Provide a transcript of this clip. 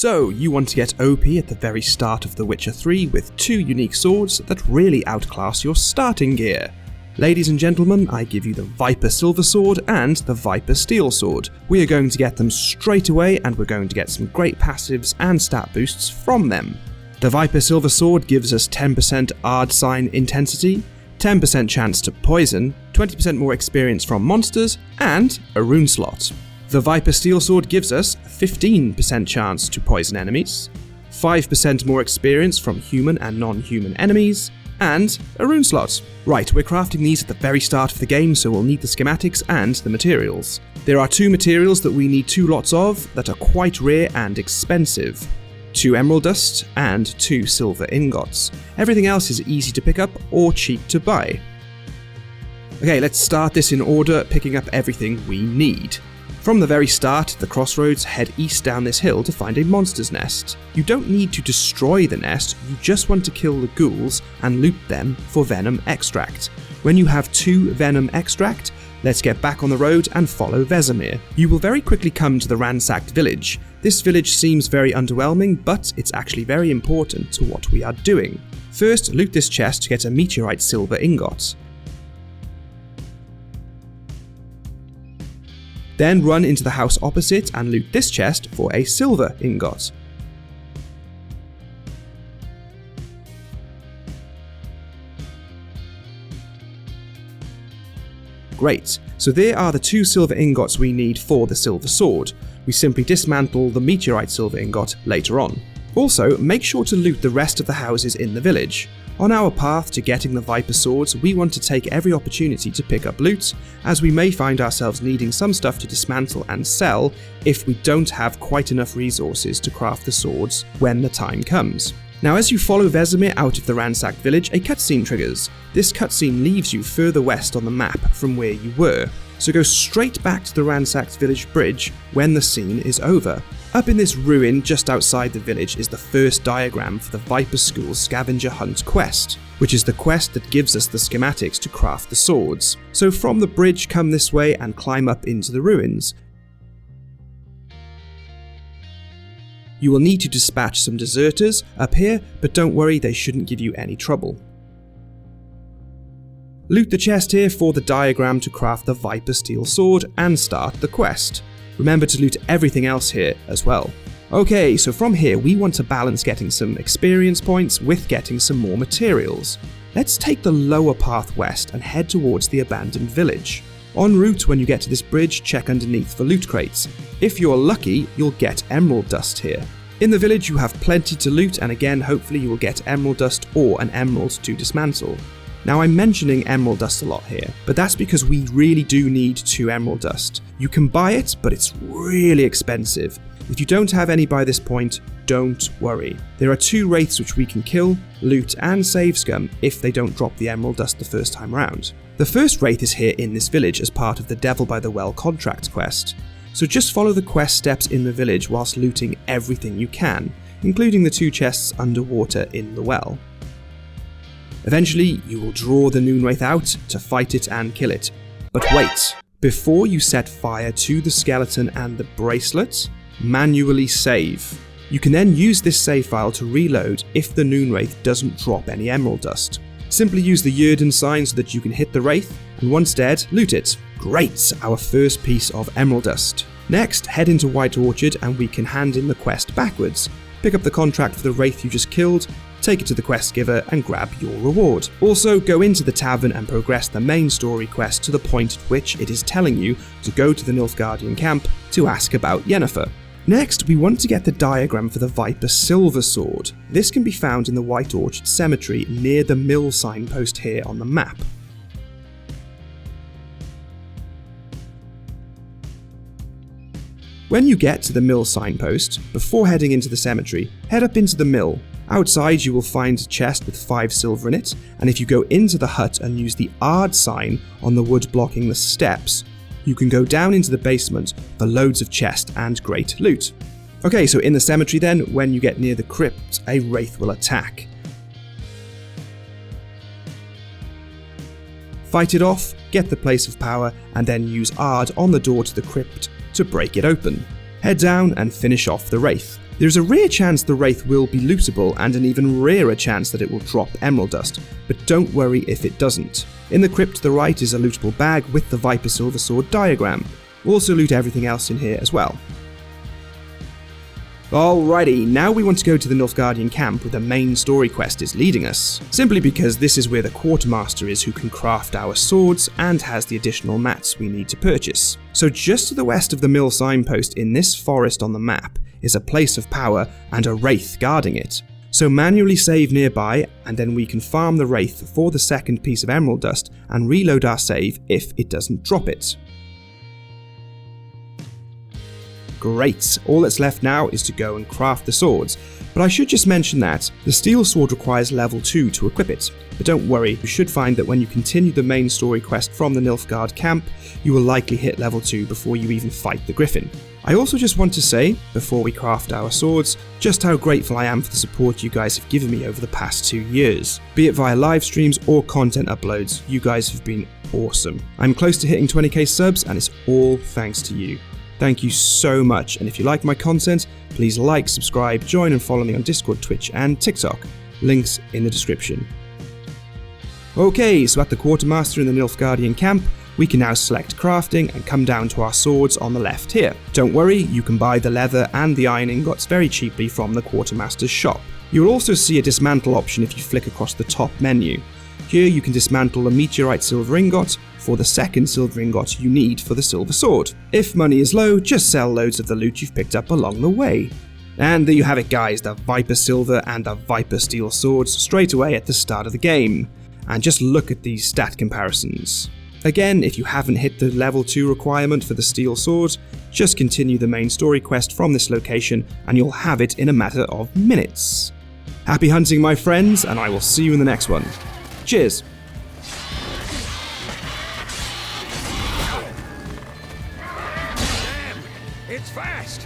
So, you want to get OP at the very start of The Witcher 3 with 2 unique swords that really outclass your starting gear. Ladies and gentlemen, I give you the Viper Silver Sword and the Viper Steel Sword. We are going to get them straight away and we're going to get some great passives and stat boosts from them. The Viper Silver Sword gives us 10% Ard Sign intensity, 10% chance to poison, 20% more experience from monsters, and a rune slot. The Viper Steel Sword gives us 15% chance to poison enemies, 5% more experience from human and non-human enemies, and a rune slot. Right, we're crafting these at the very start of the game, so we'll need the schematics and the materials. There are 2 materials that we need 2 lots of that are quite rare and expensive. 2 emerald dust and 2 silver ingots. Everything else is easy to pick up or cheap to buy. Okay, let's start this in order, picking up everything we need. From the very start at the crossroads, head east down this hill to find a monster's nest. You don't need to destroy the nest, you just want to kill the ghouls and loot them for Venom Extract. When you have 2 Venom Extract, let's get back on the road and follow Vesemir. You will very quickly come to the ransacked village. This village seems very underwhelming, but it's actually very important to what we are doing. First, loot this chest to get a meteorite silver ingot. Then run into the house opposite and loot this chest for a silver ingot. Great, so there are the 2 silver ingots we need for the silver sword. We simply dismantle the meteorite silver ingot later on. Also, make sure to loot the rest of the houses in the village. On our path to getting the Viper Swords, we want to take every opportunity to pick up loot, as we may find ourselves needing some stuff to dismantle and sell if we don't have quite enough resources to craft the swords when the time comes. Now, as you follow Vesemir out of the ransacked village, a cutscene triggers. This cutscene leaves you further west on the map from where you were, so go straight back to the ransacked village bridge when the scene is over. Up in this ruin just outside the village is the first diagram for the Viper School Scavenger Hunt quest, which is the quest that gives us the schematics to craft the swords. So from the bridge, come this way and climb up into the ruins. You will need to dispatch some deserters up here, but don't worry, they shouldn't give you any trouble. Loot the chest here for the diagram to craft the Viper Steel Sword and start the quest. Remember to loot everything else here as well. Okay, so from here we want to balance getting some experience points with getting some more materials. Let's take the lower path west and head towards the abandoned village. En route, when you get to this bridge, check underneath for loot crates. If you're lucky, you'll get emerald dust here. In the village you have plenty to loot, and again hopefully you will get emerald dust or an emerald to dismantle. Now, I'm mentioning emerald dust a lot here, but that's because we really do need 2 emerald dust. You can buy it, but it's really expensive. If you don't have any by this point, don't worry. There are 2 wraiths which we can kill, loot and save scum if they don't drop the emerald dust the first time round. The first wraith is here in this village as part of the Devil by the Well contract quest. So just follow the quest steps in the village whilst looting everything you can, including the 2 chests underwater in the well. Eventually, you will draw the Noon Wraith out to fight it and kill it. But wait, before you set fire to the skeleton and the bracelet, manually save. You can then use this save file to reload if the Noon Wraith doesn't drop any emerald dust. Simply use the Yrden sign so that you can hit the Wraith, and once dead, loot it. Great, our first piece of emerald dust. Next, head into White Orchard and we can hand in the quest backwards. Pick up the contract for the Wraith you just killed, take it to the quest giver and grab your reward. Also, go into the tavern and progress the main story quest to the point at which it is telling you to go to the Nilfgaardian camp to ask about Yennefer. Next, we want to get the diagram for the Viper Silver Sword. This can be found in the White Orchard Cemetery near the mill signpost here on the map. When you get to the mill signpost, before heading into the cemetery, head up into the mill. Outside you will find a chest with 5 silver in it, and if you go into the hut and use the Ard sign on the wood blocking the steps, you can go down into the basement for loads of chest and great loot. Okay, so in the cemetery then, when you get near the crypt, a wraith will attack. Fight it off, get the place of power, and then use Ard on the door to the crypt to break it open. Head down and finish off the wraith. There's a rare chance the Wraith will be lootable and an even rarer chance that it will drop emerald dust, but don't worry if it doesn't. In the crypt to the right is a lootable bag with the Viper Silver Sword diagram. We'll also loot everything else in here as well. Alrighty, now we want to go to the Nilfgaardian camp where the main story quest is leading us, simply because this is where the quartermaster is who can craft our swords and has the additional mats we need to purchase. So just to the west of the mill signpost in this forest on the map is a place of power and a wraith guarding it. So manually save nearby and then we can farm the wraith for the second piece of emerald dust and reload our save if it doesn't drop it. Great, all that's left now is to go and craft the swords, but I should just mention that the steel sword requires level 2 to equip it, but don't worry, you should find that when you continue the main story quest from the Nilfgaard camp, you will likely hit level 2 before you even fight the griffin. I also just want to say, before we craft our swords, just how grateful I am for the support you guys have given me over the past 2 years. Be it via live streams or content uploads, you guys have been awesome. I'm close to hitting 20k subs and it's all thanks to you. Thank you so much, and if you like my content, please like, subscribe, join and follow me on Discord, Twitch and TikTok. Links in the description. Okay, so at the quartermaster in the Nilfgaardian camp, we can now select crafting and come down to our swords on the left here. Don't worry, you can buy the leather and the iron ingots very cheaply from the quartermaster's shop. You'll also see a dismantle option if you flick across the top menu. Here you can dismantle a meteorite silver ingot for the second silver ingot you need for the silver sword. If money is low, just sell loads of the loot you've picked up along the way. And there you have it guys, the Viper Silver and the Viper Steel swords straight away at the start of the game. And just look at these stat comparisons. Again, if you haven't hit the level 2 requirement for the steel sword, just continue the main story quest from this location and you'll have it in a matter of minutes. Happy hunting my friends, and I will see you in the next one. Cheers! Damn, it's fast!